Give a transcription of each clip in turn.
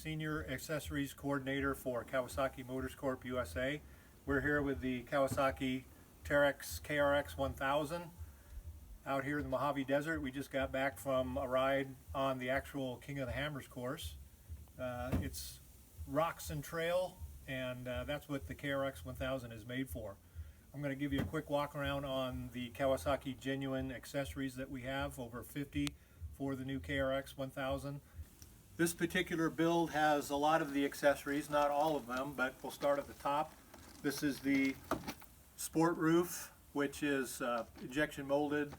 Senior Accessories Coordinator for Kawasaki Motors Corp USA. We're here with the Kawasaki Teryx KRX1000 out here in the Mojave Desert. We just got back from a ride on the actual King of the Hammers course. It's rocks and trail, and that's what the KRX1000 is made for. I'm going to give you a quick walk around on the Kawasaki genuine accessories that we have, over 50 for the new KRX1000. This particular build has a lot of the accessories, not all of them, but we'll start at the top. This is the sport roof, which is injection molded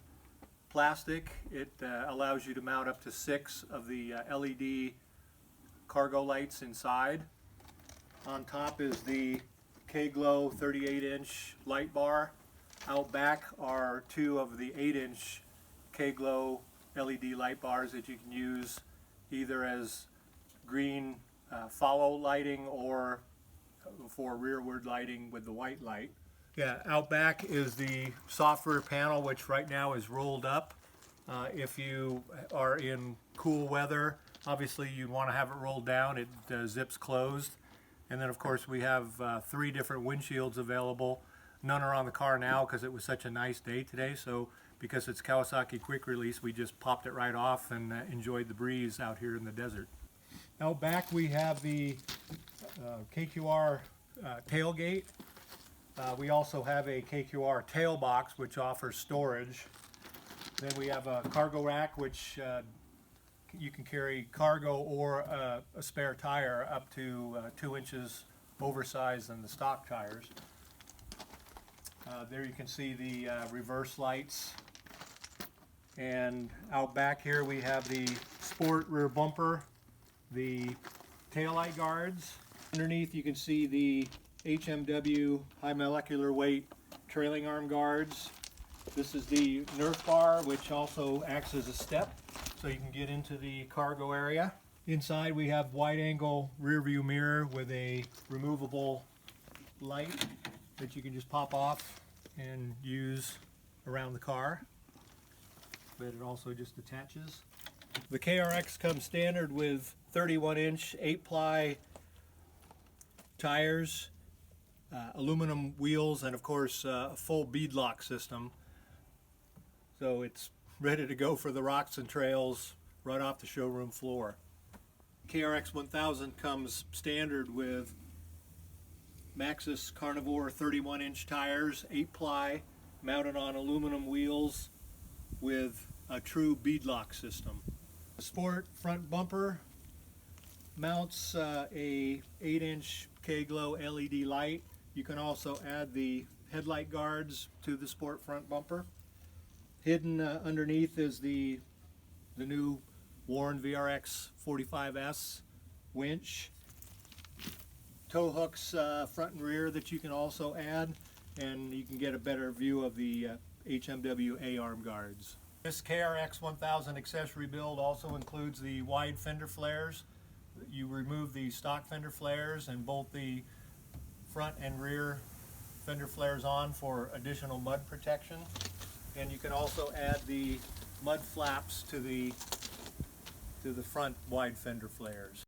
plastic. It allows you to mount up to 6 of the LED cargo lights inside. On top is the K-Glow 38-inch light bar. Out back are 2 of the 8-inch K-Glow LED light bars that you can use either as green follow lighting or for rearward lighting with the white light. Yeah, out back is the software panel, which right now is rolled up. If you are in cool weather, obviously you want to have it rolled down. It zips closed. And then of course we have 3 different windshields available. None are on the car now because it was such a nice day today, so because it's Kawasaki quick release, we just popped it right off and enjoyed the breeze out here in the desert. Out back we have the KQR tailgate. We also have a KQR tail box which offers storage. Then we have a cargo rack which you can carry cargo or a spare tire up to 2 inches oversized than the stock tires. There you can see the reverse lights. And out back here we have the sport rear bumper, the taillight guards. Underneath you can see the HMW high molecular weight trailing arm guards. This is the Nerf bar, which also acts as a step so you can get into the cargo area. Inside we have wide angle rear view mirror with a removable light that you can just pop off and use around the car, but it also just attaches. The KRX comes standard with 31-inch 8-ply tires, aluminum wheels, and of course a full beadlock system. So it's ready to go for the rocks and trails right off the showroom floor. KRX1000 comes standard with Maxxis Carnivore 31-inch tires, 8-ply, mounted on aluminum wheels with a true beadlock system. The sport front bumper mounts a 8-inch K-Glow LED light. You can also add the headlight guards to the sport front bumper. Hidden underneath is the new Warren VRX 45S winch. Tow hooks front and rear that you can also add, and you can get a better view of the HMW A-arm guards. This KRX1000 accessory build also includes the wide fender flares. You remove the stock fender flares and bolt the front and rear fender flares on for additional mud protection. And you can also add the mud flaps to the front wide fender flares.